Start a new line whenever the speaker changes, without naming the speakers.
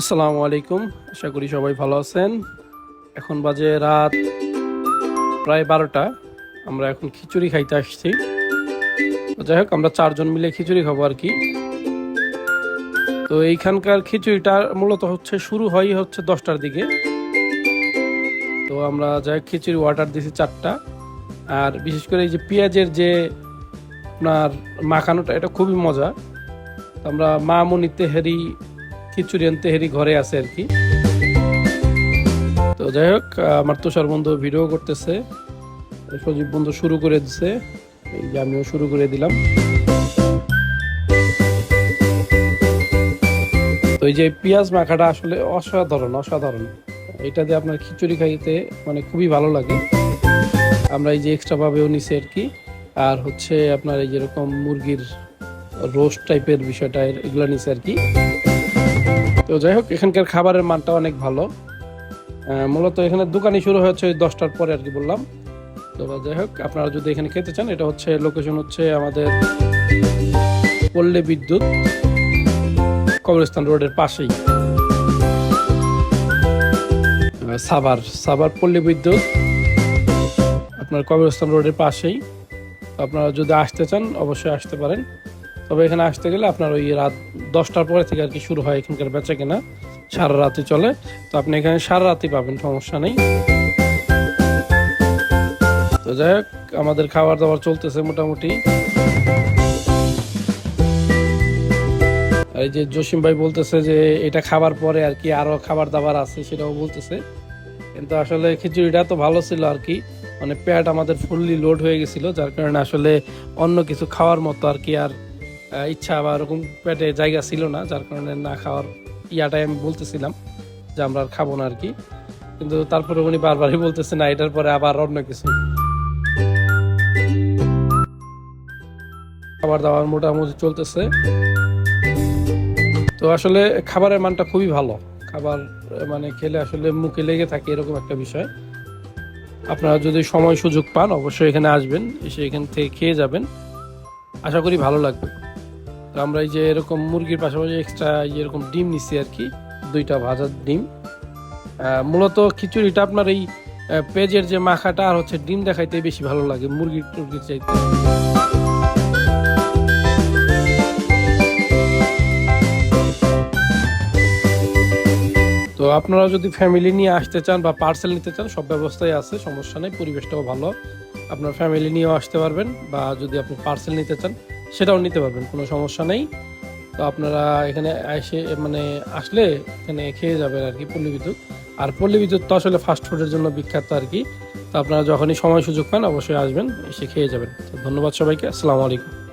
আসসালামু আলাইকুম। আশা করি সবাই ভালো আছেন। এখন বাজে রাত প্রায় 12টা। আমরা এখন খিচুড়ি খাইতে আসছি। তো যাই হোক, আমরা 4 জন মিলে খিচুড়ি খাবো আর কি। তো এইখানকার খিচুড়িটা মূলত শুরু হচ্ছে 10টার দিকে। তো আমরা যাই হোক খিচুড়ি অর্ডার দিয়েছি 4টা। আর বিশেষ করে এই যে পেঁয়াজের যে আপনার মাখানোটা, এটা খুবই মজা। তো আমরা মা মনি তেহারি খিচুড়ি তেহারি ঘরে আছে আর কি। তো যাই হোক, আমার তুষার বন্ধু ভিডিও করতেছে, সজীব বন্ধু শুরু করে দিছে, এই যে আমিও শুরু করে দিলাম। তো এই যে পেঁয়াজ মাখাটা আসলে অসাধারণ অসাধারণ। এটা দিয়ে আপনার খিচুড়ি খাইতে মানে খুবই ভালো লাগে। আমরা এই যে এক্সট্রা ভাবেও নিছি আর কি। আর আপনার এই যেরকম মুরগির রোস্ট টাইপের বিষয়টা এগুলো নিছে আর কি। তো যাই হোক, এখানকার খাবারের মানটা অনেক ভালো। মূলত এখানে দোকানই শুরু হয়েছে ওই 10টার পরে আর কি বললাম। তো যাই হোক, আপনারা যদি এখানে খেতে চান, এটা লোকেশন আমাদের পল্লী বিদ্যুৎ কবরস্থান রোডের পাশেই। সাভার পল্লী বিদ্যুৎ আপনার কবরস্থান রোডের পাশেই। আপনারা যদি আসতে চান অবশ্যই আসতে পারেন। তবে এখানে আসতে গেলে আপনার ওই রাত 10টার পরে থেকে আর কি শুরু হয় এখানকার বেচা কেনা, সারা রাতে চলে। তো আপনি এখানে সারা রাতই পাবেন, সমস্যা নেই। তো যাই হোক, আমাদের খাবার দাবার চলতেছে মোটামুটি। এই যে জসিম ভাই বলতেছে যে এটা খাবার পরে আর কি আরো খাবার দাবার আছে, সেটাও বলতেছে। কিন্তু আসলে খিচুড়িটা তো ভালো ছিল আর কি, মানে পেট আমাদের ফুললি লোড হয়ে গেছিল, যার কারণে আসলে অন্য কিছু খাওয়ার মতো আর কি আর ইচ্ছা বা এরকম পেটে জায়গা ছিল না, যার কারণে না খাওয়ার ইয়াটাই আমি বলতেছিলাম যে আমরা আর খাবো না আর কি। কিন্তু তারপরে উনি বারবারই বলতেছে না, এটার পরে আবার অন্য কিছু খাবার দাবার মোটামুটি চলতেছে। তো আসলে খাবারের মানটা খুবই ভালো। খাবার মানে খেলে আসলে মুখে লেগে থাকে, এরকম একটা বিষয়। আপনারা যদি সময় সুযোগ পান অবশ্যই এখানে আসবেন, এসে এখান থেকে খেয়ে যাবেন, আশা করি ভালো লাগবে। তো আমরা এই যে এরকম মুরগির পাশাপাশি এক্সট্রা এরকম ডিম নিচ্ছি আর কি, 2টা ভাজা ডিম। মূলত খিচুড়িটা আপনার এই পেঁয়াজের যে মাখাটা আর ডিম দেখাইতে বেশি ভালো লাগে মুরগির টুরগির চাইতে। তো আপনারা যদি ফ্যামিলি নিয়ে আসতে চান বা পার্সেল নিতে চান, সব ব্যবস্থাই আছে, সমস্যা নেই। পরিবেশটাও ভালো, আপনার ফ্যামিলি নিয়েও আসতে পারবেন, বা যদি আপনি পার্সেল নিতে চান সেটাও নিতে পারবেন, কোনো সমস্যা নেই। তো আপনারা এখানে এসে মানে আসলে এখানে খেয়ে যাবেন আর কি পল্লী বিদ্যুৎ। আর পল্লী বিদ্যুৎ তো আসলে ফাস্ট ফুডের জন্য বিখ্যাত আর কি। তো আপনারা যখনই সময় সুযোগ পান অবশ্যই আসবেন, এসে খেয়ে যাবেন। তো ধন্যবাদ সবাইকে, আসসালামু আলাইকুম।